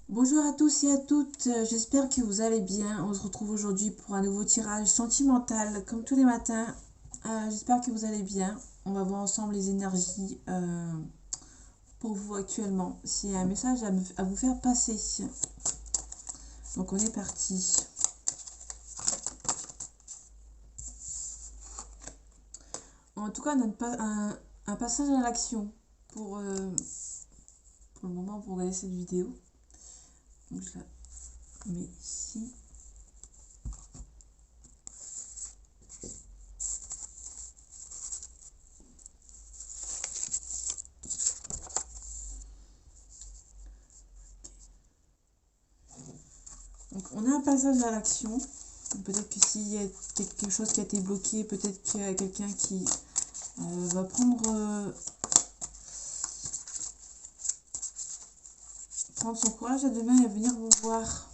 Bonjour à tous et à toutes, j'espère que vous allez bien. On se retrouve aujourd'hui pour un nouveau tirage sentimental, comme tous les matins. J'espère que vous allez bien. On va voir ensemble les énergies pour vous actuellement. S'il y a un message à vous faire passer. Donc on est parti. En tout cas, on a un passage à l'action pour le moment pour regarder cette vidéo. Donc je la mets ici. Donc on a un passage à l'action. Peut-être que s'il y a quelque chose qui a été bloqué, peut-être qu'il y a quelqu'un qui va prendre son courage à deux mains et venir vous voir.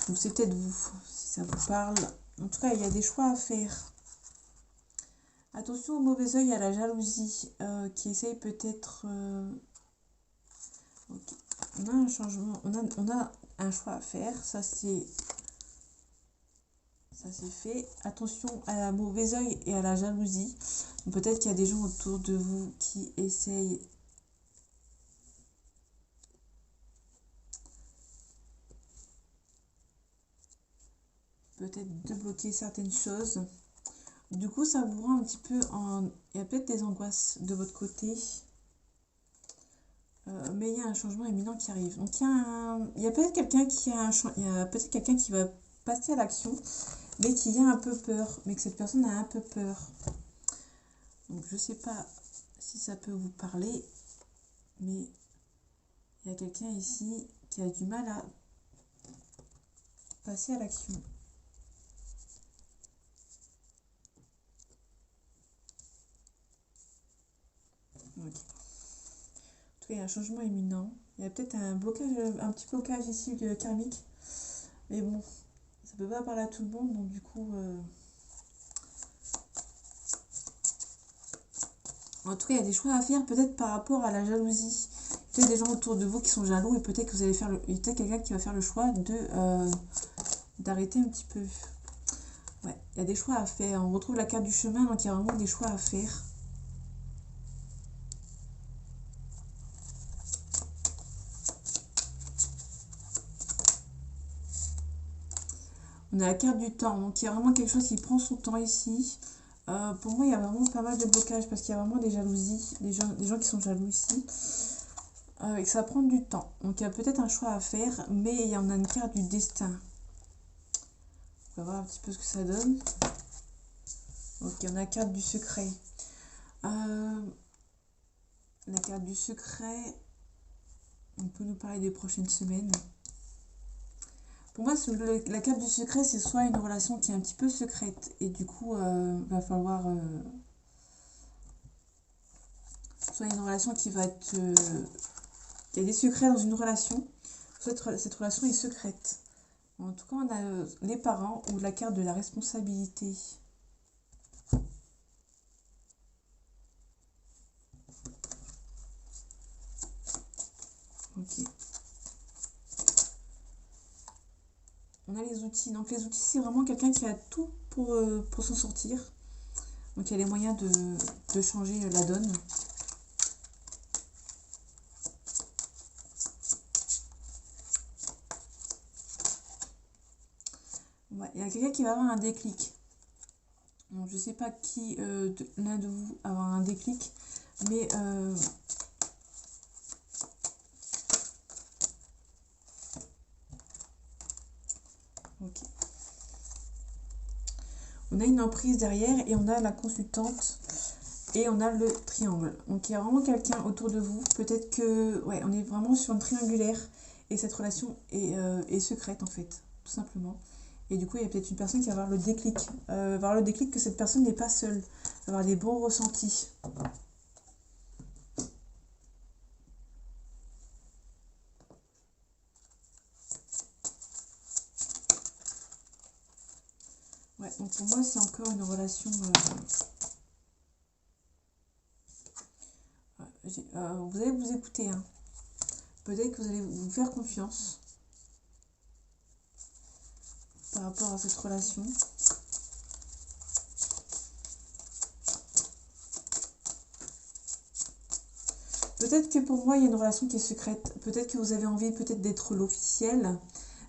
Ou c'est peut-être vous, si ça vous parle. En tout cas, il y a des choix à faire. Attention au mauvais œil, à la jalousie qui essaye peut-être... Ok. On a un changement, on a un choix à faire. Ça c'est fait. Attention à la mauvais œil et à la jalousie. Peut-être qu'il y a des gens autour de vous qui essayent peut-être de bloquer certaines choses. Du coup, ça vous rend un petit peu en... Il y a peut-être des angoisses de votre côté. Mais il y a un changement imminent qui arrive. Donc il y a peut-être quelqu'un qui a il y a peut-être quelqu'un qui va passer à l'action, mais qui a un peu peur, mais que cette personne a un peu peur. Donc je sais pas si ça peut vous parler, mais il y a quelqu'un ici qui a du mal à passer à l'action. Ok. En tout cas, il y a un changement imminent. Il y a peut-être un blocage, un petit blocage ici de karmique. Mais bon, ça peut pas parler à tout le monde, donc du coup... En tout cas, il y a des choix à faire peut-être par rapport à la jalousie. Peut-être des gens autour de vous qui sont jaloux et peut-être que vous allez faire peut-être quelqu'un qui va faire le choix d'arrêter un petit peu. Ouais, il y a des choix à faire. On retrouve la carte du chemin, donc il y a vraiment des choix à faire. On a la carte du temps, donc il y a vraiment quelque chose qui prend son temps ici. Pour moi, il y a vraiment pas mal de blocages parce qu'il y a vraiment des jalousies, des gens qui sont jaloux ici. Et que ça prend du temps. Donc il y a peut-être un choix à faire, mais il y en a une carte du destin. On va voir un petit peu ce que ça donne. Donc il y en a la carte du secret. La carte du secret, on peut nous parler des prochaines semaines. Pour moi, la carte du secret, c'est soit une relation qui est un petit peu secrète et du coup, va falloir... soit une relation qui va être... il y a des secrets dans une relation, soit cette relation est secrète. En tout cas, on a les parents ou la carte de la responsabilité. Ok. On a les outils. Donc les outils, c'est vraiment quelqu'un qui a tout pour s'en sortir. Donc il y a les moyens de changer la donne. Ouais, il y a quelqu'un qui va avoir un déclic. Donc, je ne sais pas qui, l'un de vous, va avoir un déclic, mais ok. On a une emprise derrière et on a la consultante et on a le triangle. Donc il y a vraiment quelqu'un autour de vous. Peut-être que, ouais, on est vraiment sur une triangulaire et cette relation est secrète en fait, tout simplement. Et du coup, il y a peut-être une personne qui va avoir le déclic. Avoir le déclic que cette personne n'est pas seule. Avoir des bons ressentis. Ouais, donc pour moi, c'est encore une relation vous allez vous écouter, hein. Peut-être que vous allez vous faire confiance par rapport à cette relation. Peut-être que pour moi, il y a une relation qui est secrète. Peut-être que vous avez envie peut-être d'être l'officiel,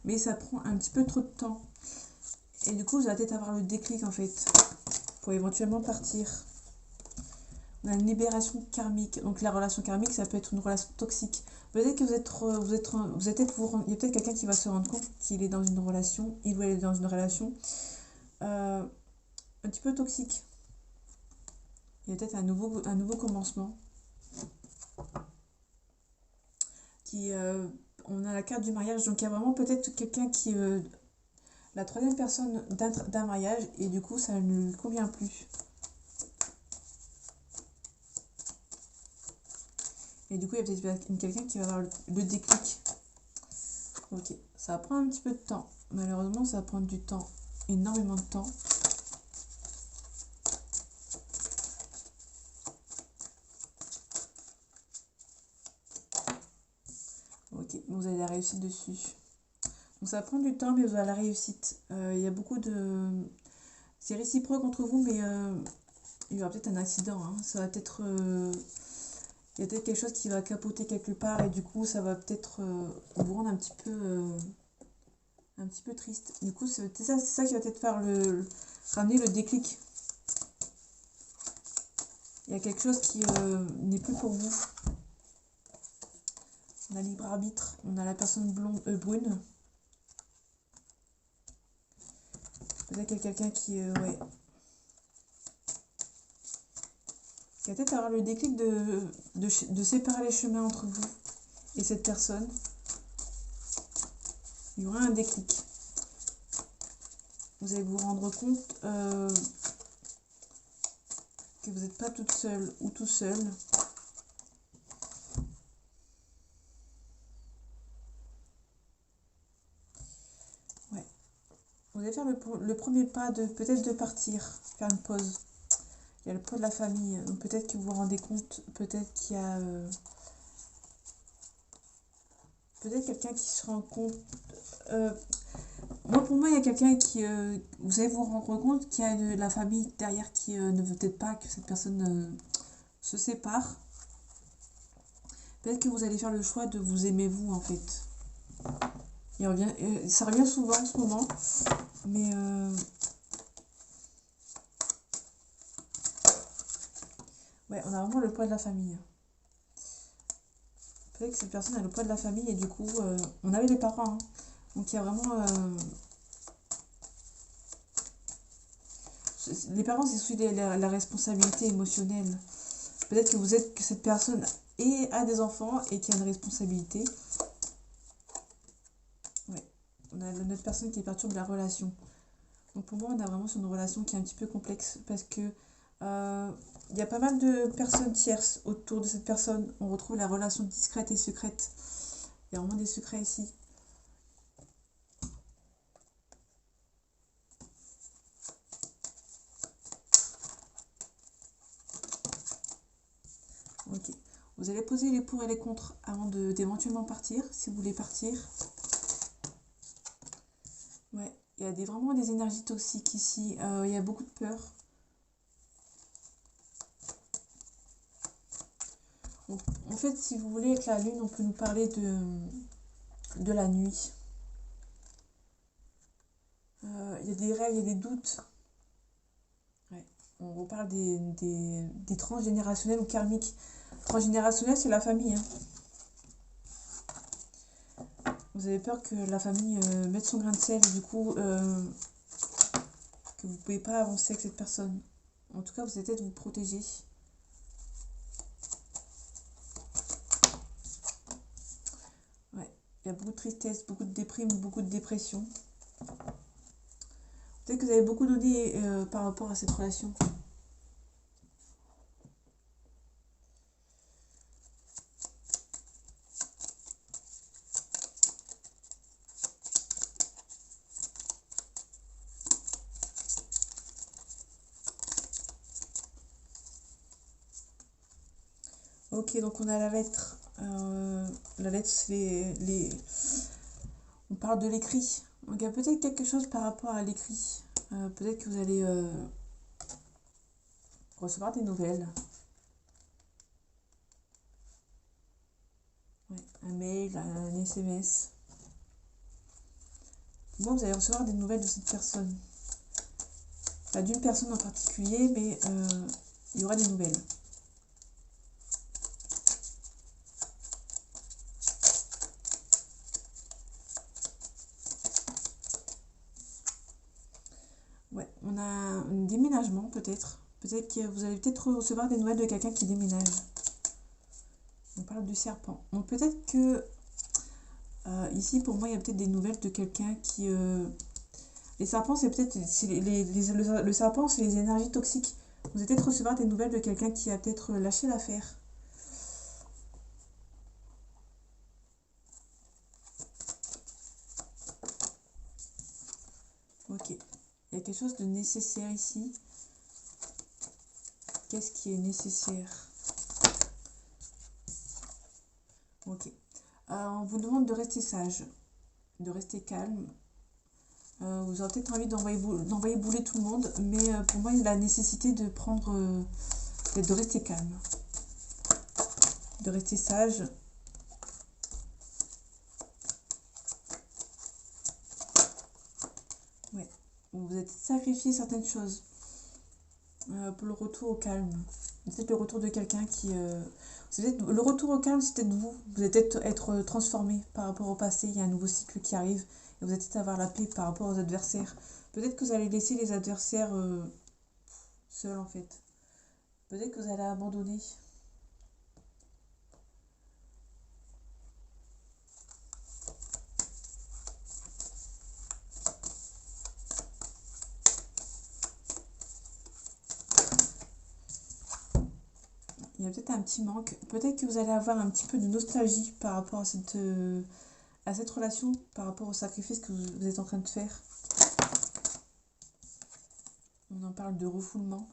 mais ça prend un petit peu trop de temps. Et du coup, vous allez peut-être avoir le déclic en fait, pour éventuellement partir. On a une libération karmique. Donc la relation karmique, ça peut être une relation toxique. Peut-être que il y a peut-être quelqu'un qui va se rendre compte qu'il est dans une relation, il ou elle est dans une relation un petit peu toxique. Il y a peut-être un nouveau commencement. On a la carte du mariage, donc il y a vraiment peut-être quelqu'un qui la troisième personne d'un mariage et du coup ça ne lui convient plus. Et du coup il y a peut-être quelqu'un qui va avoir le déclic. Ok, ça va prendre un petit peu de temps. Malheureusement ça va prendre du temps, énormément de temps. Ok, vous avez la réussite dessus. Donc ça va prendre du temps, mais vous avez la réussite. Il y a beaucoup de... C'est réciproque entre vous, mais il y aura peut-être un accident. Hein. Ça va peut-être... il y a peut-être quelque chose qui va capoter quelque part et du coup ça va peut-être vous rendre un petit peu triste. Du coup c'est ça qui va peut-être faire ramener le déclic. Il y a quelque chose qui n'est plus pour vous. On a libre arbitre, on a la personne brune. Peut-être qu'il y a quelqu'un qui ouais, qui va peut-être avoir le déclic de séparer les chemins entre vous et cette personne. Il y aura un déclic. Vous allez vous rendre compte que vous n'êtes pas toute seule ou tout seul. Ouais. Vous allez faire le premier pas de peut-être de partir, faire une pause. Il y a le poids de la famille, donc peut-être que vous vous rendez compte, peut-être qu'il y a peut-être quelqu'un qui se rend compte. Pour moi, il y a quelqu'un qui, vous allez vous rendre compte qu'il y a de la famille derrière qui ne veut peut-être pas que cette personne se sépare. Peut-être que vous allez faire le choix de vous aimer vous en fait. Ça revient souvent en ce moment, mais ouais, on a vraiment le poids de la famille. Peut-être que cette personne a le poids de la famille et du coup, on avait les parents. Hein. Donc il y a vraiment... les parents, c'est aussi la responsabilité émotionnelle. Peut-être que cette personne a des enfants et qui a une responsabilité. Ouais. On a notre personne qui perturbe la relation. Donc pour moi, on a vraiment sur une relation qui est un petit peu complexe parce que il y a pas mal de personnes tierces autour de cette personne. On retrouve la relation discrète et secrète. Il y a vraiment des secrets ici. Ok. Vous allez poser les pour et les contre avant d'éventuellement partir, si vous voulez partir. Ouais, il y a vraiment des énergies toxiques ici. Il y a beaucoup de peur. En fait, si vous voulez, avec la lune, on peut nous parler de la nuit. Il y a des rêves, il y a des doutes. Ouais. On reparle des transgénérationnels ou karmiques. Transgénérationnel, c'est la famille. Hein. Vous avez peur que la famille mette son grain de sel et du coup, que vous ne pouvez pas avancer avec cette personne. En tout cas, vous allez peut-être vous protéger. Ouais. Il y a beaucoup de tristesse, beaucoup de déprime, beaucoup de dépression. Peut-être que vous avez beaucoup donné par rapport à cette relation. Ok, donc on a la lettre. La lettre, c'est on parle de l'écrit. Donc il y a peut-être quelque chose par rapport à l'écrit. Peut-être que vous allez recevoir des nouvelles. Ouais, un mail, un SMS. Moi, vous allez recevoir des nouvelles de cette personne. Pas d'une personne en particulier, mais il y aura des nouvelles. Ouais, on a un déménagement peut-être. Peut-être que vous allez peut-être recevoir des nouvelles de quelqu'un qui déménage. On parle du serpent. Donc peut-être que ici, pour moi, il y a peut-être des nouvelles de quelqu'un qui... Les serpents, c'est peut-être... Le serpent, c'est les énergies toxiques. Vous allez peut-être recevoir des nouvelles de quelqu'un qui a peut-être lâché l'affaire. Ok. Il y a quelque chose de nécessaire ici. Qu'est-ce qui est nécessaire? Ok. On vous demande de rester sage, de rester calme. Vous aurez peut-être envie d'envoyer bouler tout le monde, mais pour moi, il y a la nécessité de prendre, de rester calme, de rester sage. Ouais. Vous êtes sacrifié certaines choses pour le retour au calme. Peut-être le retour de quelqu'un qui... le retour au calme, c'est peut-être vous. Vous allez peut-être être transformé par rapport au passé. Il y a un nouveau cycle qui arrive. Et vous allez peut-être avoir la paix par rapport aux adversaires. Peut-être que vous allez laisser les adversaires seuls, en fait. Peut-être que vous allez abandonner. Il y a peut-être un petit manque. Peut-être que vous allez avoir un petit peu de nostalgie par rapport à cette relation, par rapport au sacrifice que vous êtes en train de faire. On en parle de refoulement.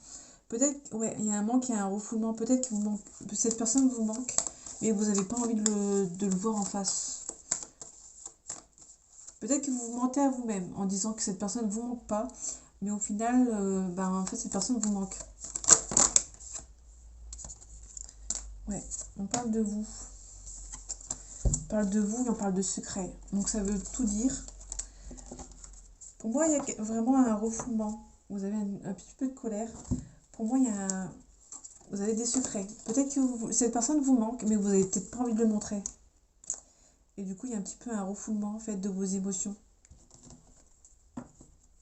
Peut-être, ouais, il y a un manque, il y a un refoulement. Peut-être que cette personne vous manque, mais vous n'avez pas envie de le voir en face. Peut-être que vous vous mentez à vous-même en disant que cette personne ne vous manque pas, mais au final, en fait, cette personne vous manque. Ouais, on parle de vous. On parle de vous et on parle de secret. Donc ça veut tout dire. Pour moi, il y a vraiment un refoulement. Vous avez un petit peu de colère. Pour moi, vous avez des secrets. Peut-être que cette personne vous manque, mais vous n'avez peut-être pas envie de le montrer. Et du coup, il y a un petit peu un refoulement en fait, de vos émotions.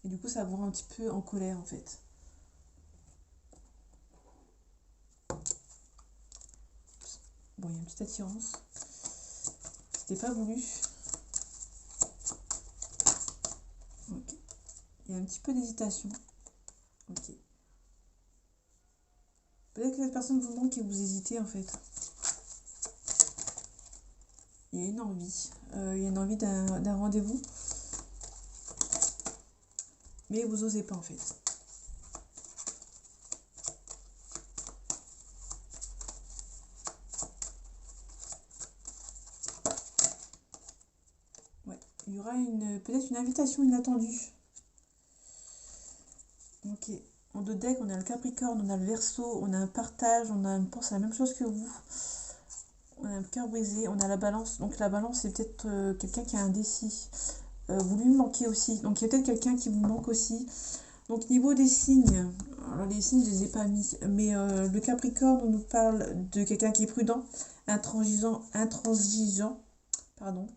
Et du coup, ça vous rend un petit peu en colère en fait. Bon, il y a une petite attirance. C'était pas voulu. Ok. Il y a un petit peu d'hésitation. Ok. Peut-être que cette personne vous manque et vous hésitez en fait. Il y a une envie. Il y a une envie d'un rendez-vous. Mais vous osez pas en fait. Ouais. Il y aura peut-être une invitation inattendue. Ok. En deux decks, on a le Capricorne, on a le Verseau, on a un partage, on pense à la même chose que vous. On a un cœur brisé, on a la Balance. Donc la Balance, c'est peut-être quelqu'un qui a indécis. Vous lui manquez aussi. Donc il y a peut-être quelqu'un qui vous manque aussi. Donc niveau des signes, alors les signes, je ne les ai pas mis. Mais le Capricorne, on nous parle de quelqu'un qui est prudent, intransigeant, pardon,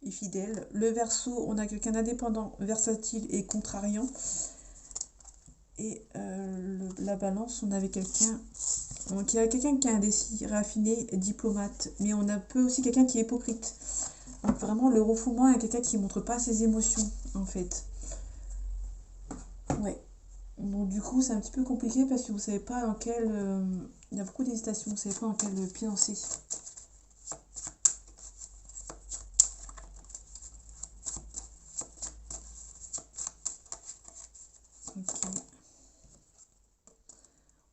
et fidèle. Le Verseau, on a quelqu'un d'indépendant, versatile et contrariant. Et la Balance, on avait quelqu'un... Donc il y a quelqu'un qui est indécis, raffiné, diplomate. Mais on a peu aussi quelqu'un qui est hypocrite. Donc vraiment, le refoulement est quelqu'un qui ne montre pas ses émotions, en fait. Ouais. Donc du coup, c'est un petit peu compliqué parce que vous savez pas dans quel... il y a beaucoup d'hésitation, vous savez pas dans quel pied danser.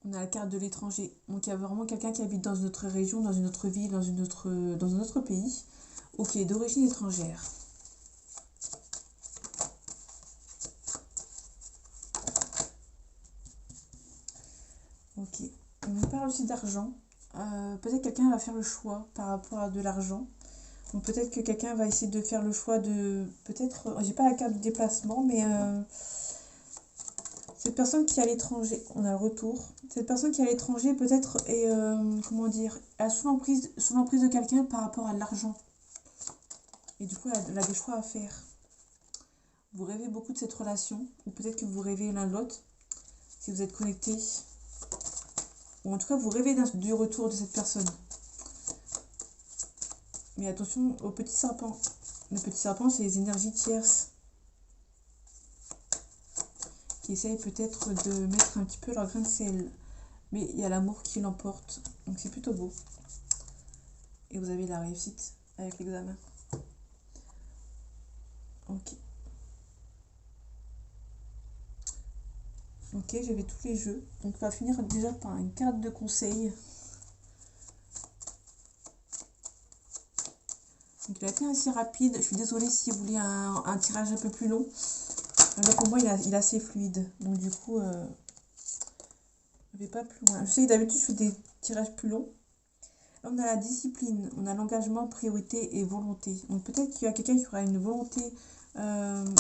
On a la carte de l'étranger. Donc il y a vraiment quelqu'un qui habite dans une autre région, dans une autre ville, dans un autre pays, ou qui est d'origine étrangère. Ok. On nous parle aussi d'argent. Peut-être quelqu'un va faire le choix par rapport à de l'argent. Donc peut-être que quelqu'un va essayer de faire le choix de... Peut-être... J'ai pas la carte du déplacement, mais... cette personne qui est à l'étranger, on a le retour. Cette personne qui est à l'étranger peut-être est... comment dire, a sous l'emprise de quelqu'un par rapport à l'argent. Et du coup, elle a des choix à faire. Vous rêvez beaucoup de cette relation. Ou peut-être que vous rêvez l'un de l'autre. Si vous êtes connectés. Ou en tout cas, vous rêvez du retour de cette personne. Mais attention au petit serpent. Le petit serpent, c'est les énergies tierces qui essayent peut-être de mettre un petit peu leur grain de sel. Mais il y a l'amour qui l'emporte. Donc c'est plutôt beau. Et vous avez la réussite avec l'examen. Ok. Ok, j'avais tous les jeux. Donc on va finir déjà par une carte de conseil. Donc il a été assez rapide. Je suis désolée si vous voulez un tirage un peu plus long. Là pour moi il est assez fluide. Donc du coup, je vais pas plus loin. Je sais que d'habitude je fais des tirages plus longs. Là on a la discipline, on a l'engagement, priorité et volonté. Donc peut-être qu'il y a quelqu'un qui aura une volonté de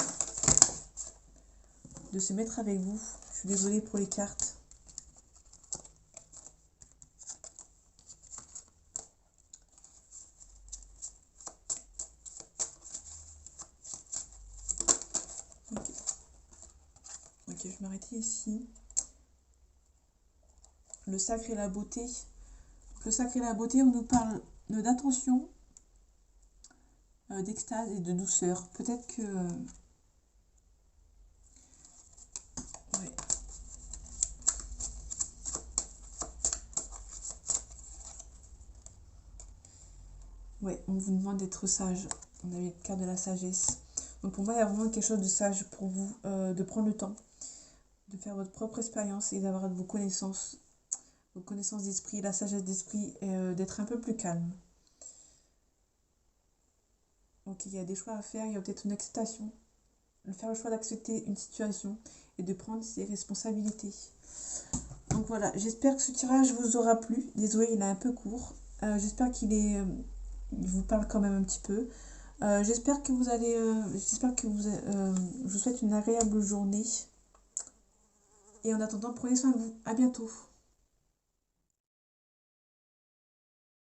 se mettre avec vous. Je suis désolée pour les cartes. Ok, ok, je vais m'arrêter ici. Le sacre et la beauté. Le sacre et la beauté, on nous parle d'attention, d'extase et de douceur. Peut-être que... ouais. Ouais, on vous demande d'être sage. On avait le carte de la sagesse. Donc pour moi, il y a vraiment quelque chose de sage pour vous, de prendre le temps, de faire votre propre expérience et d'avoir vos connaissances d'esprit, la sagesse d'esprit, et d'être un peu plus calme. Donc il y a des choix à faire, il y a peut-être une acceptation, de faire le choix d'accepter une situation et de prendre ses responsabilités. Donc voilà, j'espère que ce tirage vous aura plu. Désolée, il est un peu court. J'espère il vous parle quand même un petit peu. J'espère que vous allez... je vous souhaite une agréable journée. Et en attendant, prenez soin de vous. À bientôt.